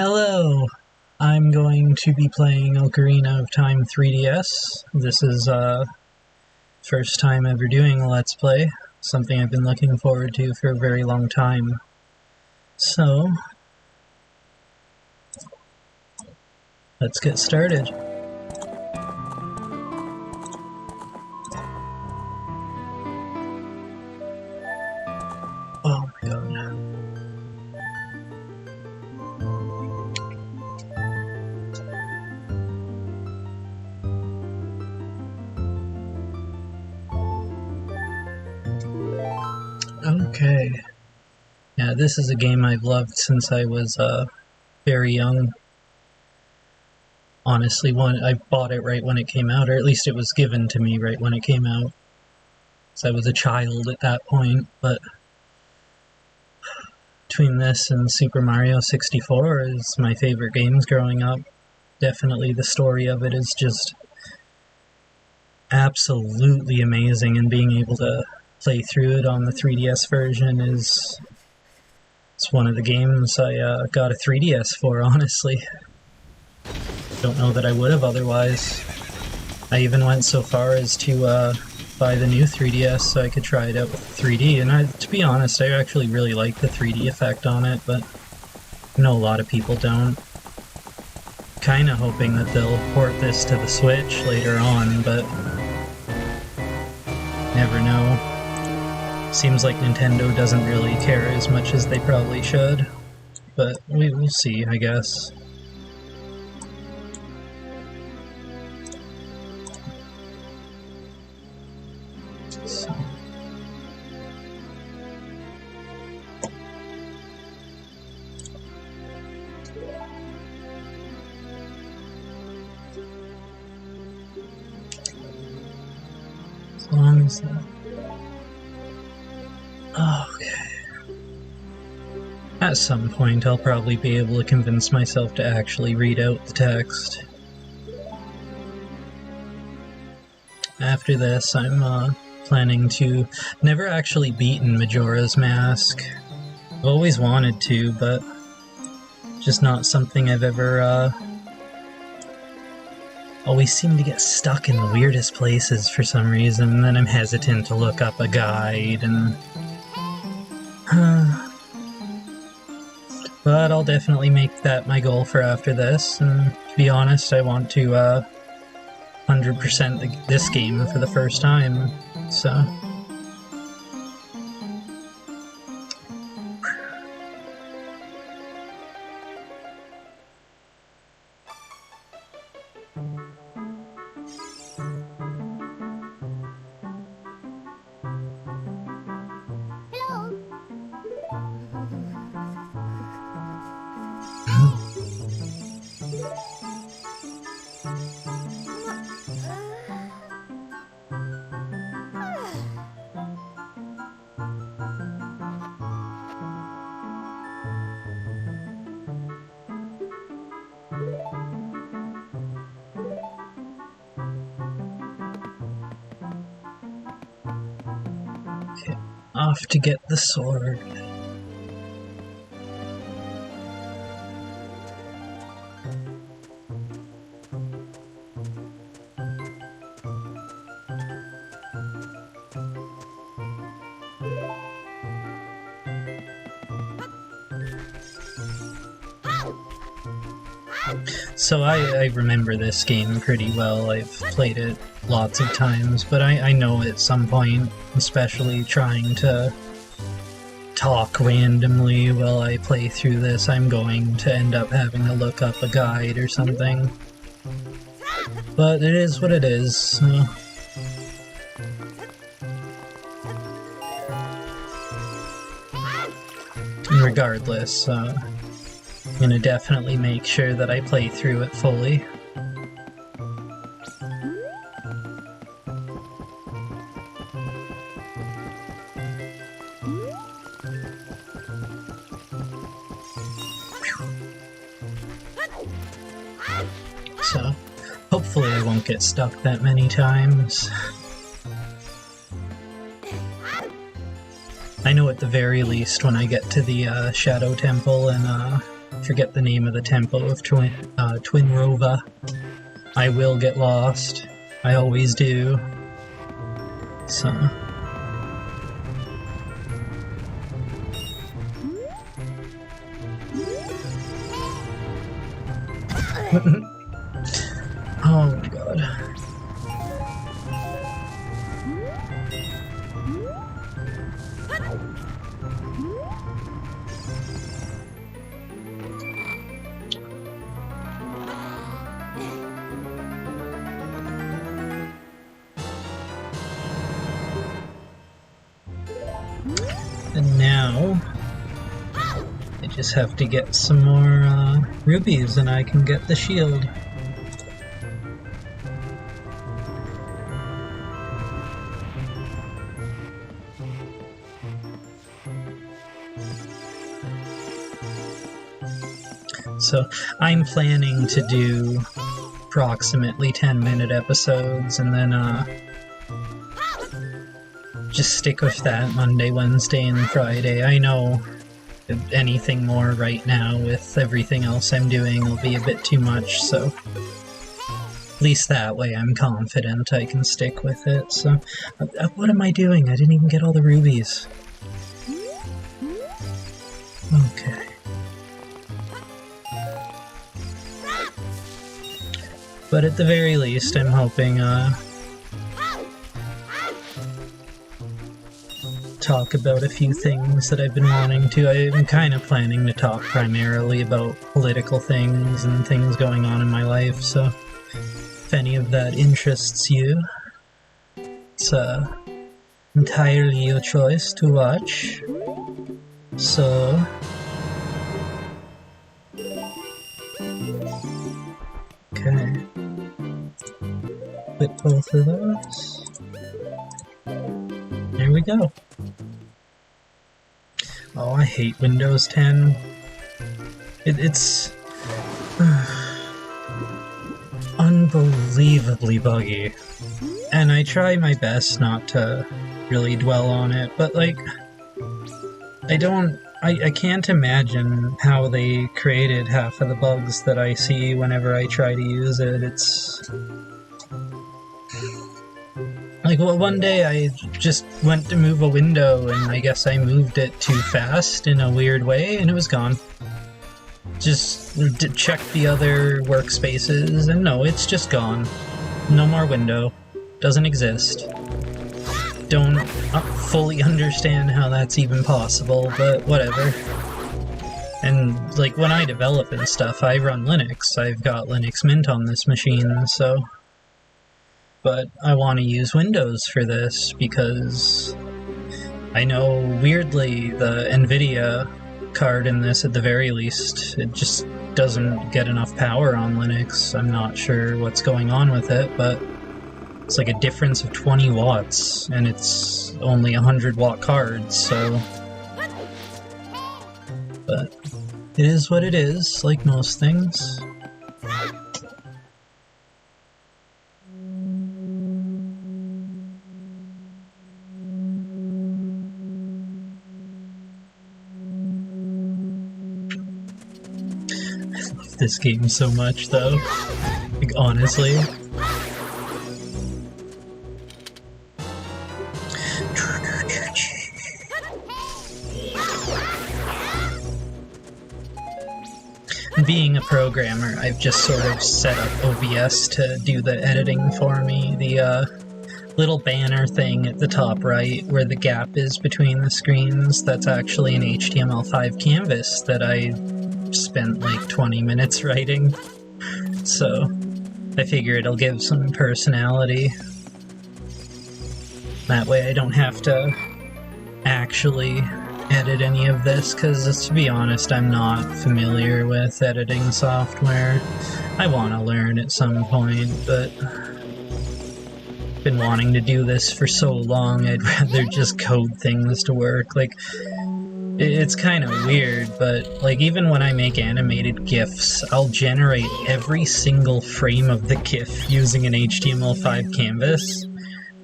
Hello! I'm going to be playing Ocarina of Time 3DS. This is first time ever doing a Let's Play, something I've been looking forward to for a very long time. So, let's get started. Oh my god. Okay. Yeah, this is a game I've loved since I was very young. Honestly, I bought it right when it came out, or at least it was given to me right when it came out. So I was a child at that point, but between this and Super Mario 64 is my favorite games growing up. Definitely the story of it is just absolutely amazing, and being able to play through it on the 3DS version it's one of the games I got a 3DS for, honestly. Don't know that I would have otherwise. I even went so far as to buy the new 3DS so I could try it out with 3D, and to be honest, I actually really like the 3D effect on it, but I know a lot of people don't. Kinda hoping that they'll port this to the Switch later on, but never know. Seems like Nintendo doesn't really care as much as they probably should, but we'll see, I guess. So. As long as that. Okay. At some point, I'll probably be able to convince myself to actually read out the text. After this, I'm planning to... Never actually beaten Majora's Mask. I've always wanted to, but just not something I've ever, always seem to get stuck in the weirdest places for some reason, and then I'm hesitant to look up a guide, and... But I'll definitely make that my goal for after this, and to be honest, I want to 100% this game for the first time, so... Okay, off to get the sword. So I remember this game pretty well. I've played it lots of times, but I know at some point, especially trying to talk randomly while I play through this, I'm going to end up having to look up a guide or something. But it is what it is, so... Regardless, I'm gonna definitely make sure that I play through it fully. So, hopefully I won't get stuck that many times. I know at the very least when I get to the Shadow Temple in forget the name of the temple of Twinrova. I will get lost. I always do. So... oh my god. And now, I just have to get some more rubies and I can get the shield. So I'm planning to do approximately 10-minute episodes and then just stick with that Monday, Wednesday, and Friday. I know anything more right now with everything else I'm doing will be a bit too much, so at least that way I'm confident I can stick with it. So, what am I doing? I didn't even get all the rubies. Okay. But at the very least, I'm hoping, talk about a few things that I've been wanting to. I'm kind of planning to talk primarily about political things and things going on in my life, so if any of that interests you, it's entirely your choice to watch. So... okay. Flip both of those. There we go. Oh, I hate Windows 10. It's unbelievably buggy. And I try my best not to really dwell on it, but like, I can't imagine how they created half of the bugs that I see whenever I try to use it. It's... like, well, one day I just went to move a window and I guess I moved it too fast in a weird way and it was gone. Just check the other workspaces and no, it's just gone. No more window. Doesn't exist. Don't fully understand how that's even possible, but whatever. And, like, when I develop and stuff, I run Linux. I've got Linux Mint on this machine, so... but I want to use Windows for this because I know, weirdly, the NVIDIA card in this, at the very least, it just doesn't get enough power on Linux. I'm not sure what's going on with it, but it's like a difference of 20 watts, and it's only a 100-watt card, so... but it is what it is, like most things. This game so much, though. Like, honestly. Being a programmer, I've just sort of set up OBS to do the editing for me. The little banner thing at the top right, where the gap is between the screens, that's actually an HTML5 canvas that I spent like 20 minutes writing, so I figure it'll give some personality. That way I don't have to actually edit any of this, because to be honest, I'm not familiar with editing software. I want to learn at some point, but I've been wanting to do this for so long, I'd rather just code things to work. Like, it's kind of weird, but like even when I make animated GIFs, I'll generate every single frame of the GIF using an HTML5 canvas,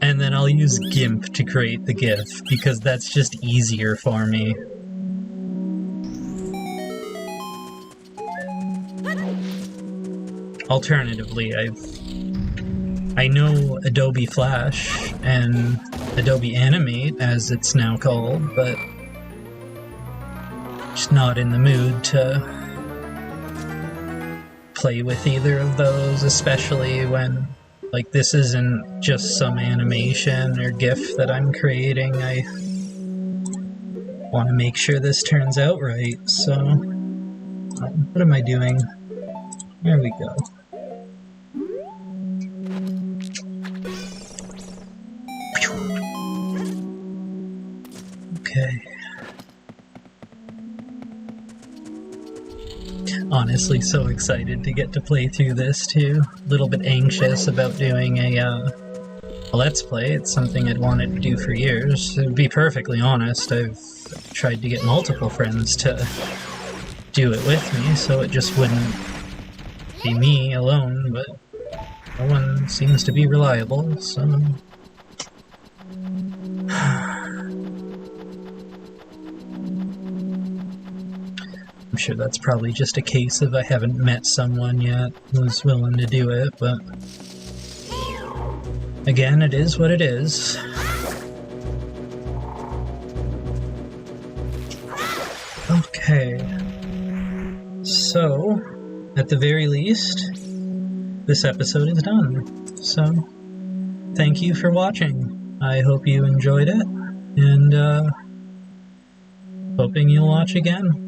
and then I'll use GIMP to create the GIF, because that's just easier for me. alternatively, I know Adobe Flash and Adobe Animate, as it's now called, but just not in the mood to play with either of those, especially when, like, this isn't just some animation or GIF that I'm creating. I want to make sure this turns out right, so what am I doing? There we go. Okay. Honestly, so excited to get to play through this too. A little bit anxious about doing a Let's Play. It's something I'd wanted to do for years. To be perfectly honest, I've tried to get multiple friends to do it with me, so it just wouldn't be me alone, but no one seems to be reliable, so... I'm sure that's probably just a case of I haven't met someone yet who's willing to do it, but... Again, it is what it is. Okay. So, at the very least, this episode is done. So, thank you for watching. I hope you enjoyed it, and hoping you'll watch again.